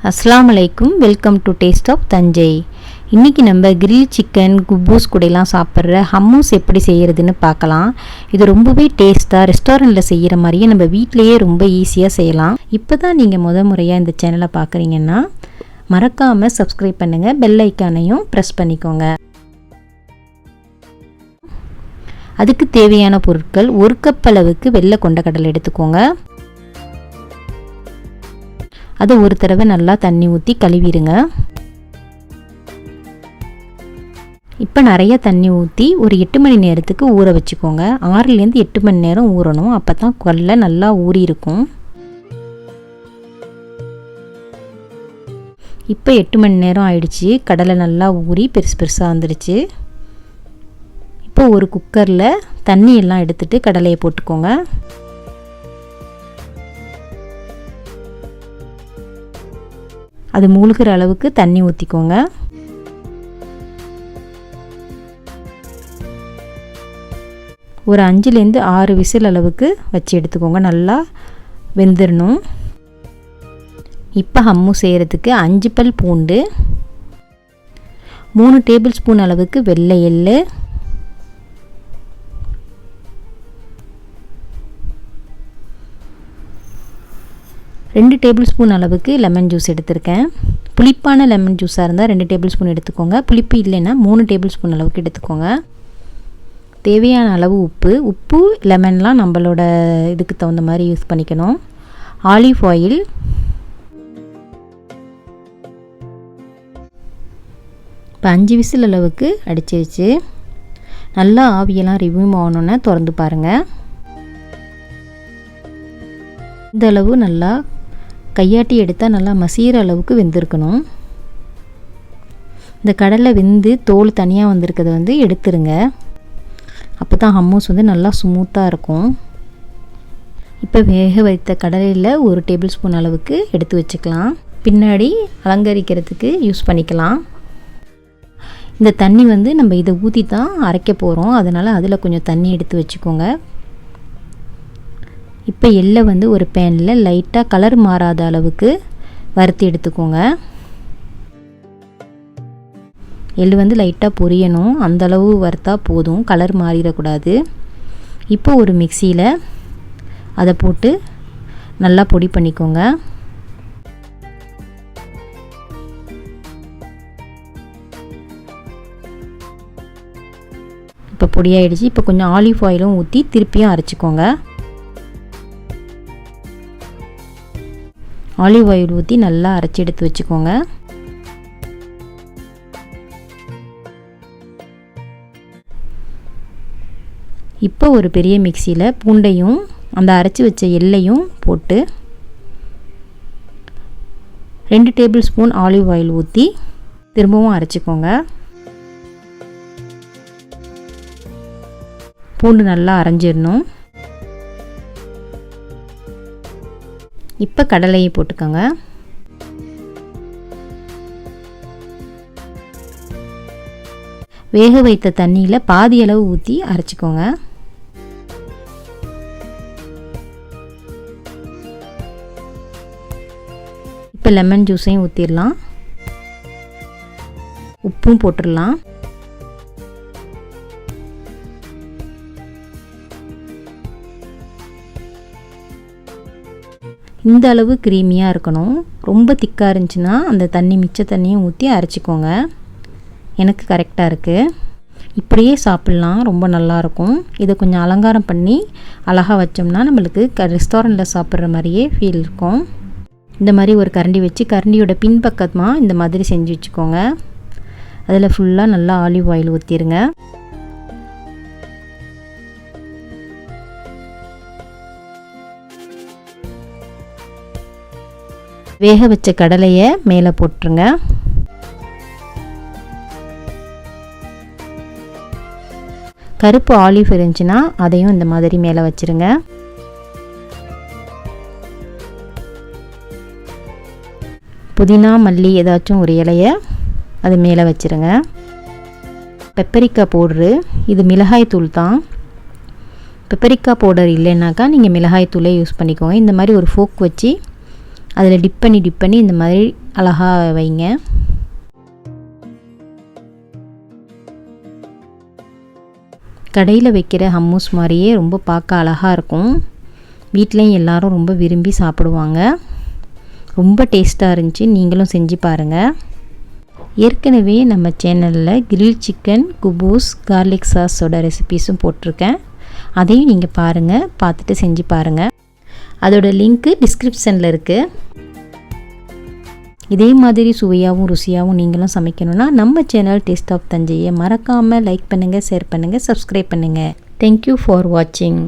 அஸ்ஸலாமு அலைக்கும். Welcome to taste of Thanjai. இன்றைக்கி நம்ம கிரில் சிக்கன் குப்பூஸ் கூடலாம் சாப்பிட்ற ஹம்மூஸ் எப்படி செய்கிறதுன்னு பார்க்கலாம். இது ரொம்பவே டேஸ்ட்டாக ரெஸ்டாரண்ட்டில் செய்கிற மாதிரியே நம்ம வீட்டிலையே ரொம்ப ஈஸியாக செய்யலாம். இப்போ தான் நீங்கள் முறையாக இந்த சேனலை பார்க்குறீங்கன்னா மறக்காமல் சப்ஸ்கிரைப் பண்ணுங்கள், பெல் ஐக்கானையும் ப்ரெஸ் பண்ணிக்கோங்க. அதுக்கு தேவையான பொருட்கள்: 1 கப் அளவுக்கு வெள்ளை கொண்டக்கடலை எடுத்துக்கோங்க. அதை ஒரு தடவை நல்லா தண்ணி ஊற்றி கழுவிடுங்க. இப்போ நிறைய தண்ணி ஊற்றி ஒரு 8 மணி நேரத்துக்கு ஊற வச்சுக்கோங்க. 6லேருந்து 8 மணி நேரம் ஊறணும். அப்போ தான் கடலை நல்லா ஊறி இருக்கும். இப்போ 8 மணி நேரம் ஆயிடுச்சு. கடலை நல்லா ஊறி பெருசாக வந்துடுச்சு. இப்போ ஒரு குக்கரில் தண்ணி எல்லாம் எடுத்துட்டு கடலையை போட்டுக்கோங்க. அது மூழ்கிற அளவுக்கு தண்ணி ஊற்றிக்கோங்க. ஒரு 5லேருந்து 6 விசில் அளவுக்கு வச்சு எடுத்துக்கோங்க. நல்லா வெந்துடணும். இப்போ ஹம்மூஸ் செய்கிறதுக்கு 5 பல் பூண்டு, 3 டேபிள் ஸ்பூன் அளவுக்கு வெள்ளை எள்ளு, 2 டேபிள் ஸ்பூன் அளவுக்கு லெமன் ஜூஸ் எடுத்திருக்கேன். புளிப்பான லெமன் ஜூஸாக இருந்தால் 2 டேபிள் ஸ்பூன் எடுத்துக்கோங்க. புளிப்பு இல்லைன்னா 3 டேபிள் ஸ்பூன் அளவுக்கு எடுத்துக்கோங்க. தேவையான அளவு உப்பு லெமன்லாம் நம்மளோட இதுக்கு தகுந்த மாதிரி யூஸ் பண்ணிக்கணும். ஆலிவ் ஆயில், இப்போ 5 விசில் அளவுக்கு அடிச்சிருச்சு. நல்லா ஆவியெல்லாம் ரிமூவ் ஆகணுன்னு திறந்து பாருங்கள். இந்த அளவு நல்லா கையாட்டி எடுத்தால் நல்லா மசிகிற அளவுக்கு வெந்திருக்கணும். இந்த கடலை வெந்து தோல் தனியாக வந்திருக்கிறத எடுத்துருங்க. அப்போ தான் ஹம்மூஸ் நல்லா ஸ்மூத்தாக இருக்கும். இப்போ வேக வைத்த கடலையில் 1 டேபிள் ஸ்பூன் அளவுக்கு எடுத்து வச்சுக்கலாம். பின்னாடி அலங்கரிக்கிறதுக்கு யூஸ் பண்ணிக்கலாம். இந்த தண்ணி நம்ம இதை ஊற்றி தான் அரைக்க போகிறோம். அதனால் அதில் கொஞ்சம் தண்ணி எடுத்து வச்சுக்கோங்க. இப்போ எள்ளை ஒரு பேனில் லைட்டாக கலர் மாறாத அளவுக்கு வறுத்து எடுத்துக்கோங்க. எள்ளு லைட்டாக பொரியணும். அந்தளவு வறுத்தா போதும், கலர் மாறிடக்கூடாது. இப்போ ஒரு மிக்சியில் அதை போட்டு நல்லா பொடி பண்ணிக்கோங்க. இப்போ பொடியாயிடுச்சு. இப்போ கொஞ்சம் ஆலிவ் ஆயிலும் ஊற்றி திருப்பியும் அரைச்சிக்கோங்க. ஆலிவ் ஆயில் ஊற்றி நல்லா அரைச்சி எடுத்து வச்சுக்கோங்க. இப்போ ஒரு பெரிய மிக்சியில் பூண்டையும் அந்த அரைச்சி வச்ச எள்ளையும் போட்டு 2 டேபிள் ஸ்பூன் ஆலிவ் ஆயில் ஊற்றி திரும்பவும் அரைச்சிக்கோங்க. பூண்டு நல்லா அரைஞ்சிடணும். இப்போ கடலையை போட்டுக்கோங்க. வேக வைத்த தண்ணியில் பாதி அளவு ஊற்றி அரைச்சிக்கோங்க. இப்போ லெமன் ஜூஸையும் ஊற்றிடலாம். உப்பும் போட்டுடலாம். இந்த அளவு க்ரீமியாக இருக்கணும். ரொம்ப திக்காக இருந்துச்சுன்னா அந்த தண்ணி மிச்ச தண்ணியும் ஊற்றி அரைச்சிக்கோங்க. எனக்கு கரெக்டாக இருக்குது. இப்படியே சாப்பிட்லாம், ரொம்ப நல்லாயிருக்கும். இதை கொஞ்சம் அலங்காரம் பண்ணி அழகாக வச்சோம்னா நம்மளுக்கு ரெஸ்டாரண்ட்டில் சாப்பிட்ற மாதிரியே ஃபீல் இருக்கும். இந்த மாதிரி ஒரு கரண்டி வச்சு கரண்டியோட பின்பக்கமாக இந்த மாதிரி செஞ்சு வச்சுக்கோங்க. அதில் ஃபுல்லாக நல்லா ஆலிவ் ஆயில் ஊற்றிடுங்க. வேக வச்ச கடலையை மேலே போட்டுருங்க. கருப்பு ஆலிவ் இருந்துச்சுன்னா அதையும் இந்த மாதிரி மேலே வச்சுருங்க. புதினா மல்லி ஏதாச்சும் ஒரு இலையை அது மேலே வச்சுருங்க. பெப்பரிக்காய் பவுட்ரு, இது மிளகாய் தூள் தான். பெப்பரிக்காய் பவுடர் இல்லைன்னாக்கா நீங்கள் மிளகாய் தூளே யூஸ் பண்ணிக்கோங்க. இந்த மாதிரி ஒரு ஃபோக் வச்சு அதில் டிப் பண்ணி இந்த மாதிரி அழகாக வைங்க. கடையில் வைக்கிற ஹம்மூஸ் மாதிரியே ரொம்ப பார்க்க அழகாக இருக்கும். வீட்லேயும் எல்லோரும் ரொம்ப விரும்பி சாப்பிடுவாங்க. ரொம்ப டேஸ்ட்டாக இருந்துச்சு. நீங்களும் செஞ்சு பாருங்கள். ஏற்கனவே நம்ம சேனலில் கிரில் சிக்கன் குபூஸ் கார்லிக் சாஸோட ரெசிபீஸும் போட்டிருக்கேன். அதையும் நீங்கள் பாருங்கள், பார்த்துட்டு செஞ்சு பாருங்கள். அதோட லிங்க்கு டிஸ்கிரிப்ஷனில் இருக்குது. இதே மாதிரி சுவையாகவும் ருசியாகவும் நீங்களும் சமைக்கணுன்னா நம்ம சேனல் டேஸ்ட் ஆஃப் தஞ்சையை மறக்காமல் லைக் பண்ணுங்கள், ஷேர் பண்ணுங்கள், சப்ஸ்கிரைப் பண்ணுங்கள். தேங்க்யூ ஃபார் வாட்சிங்.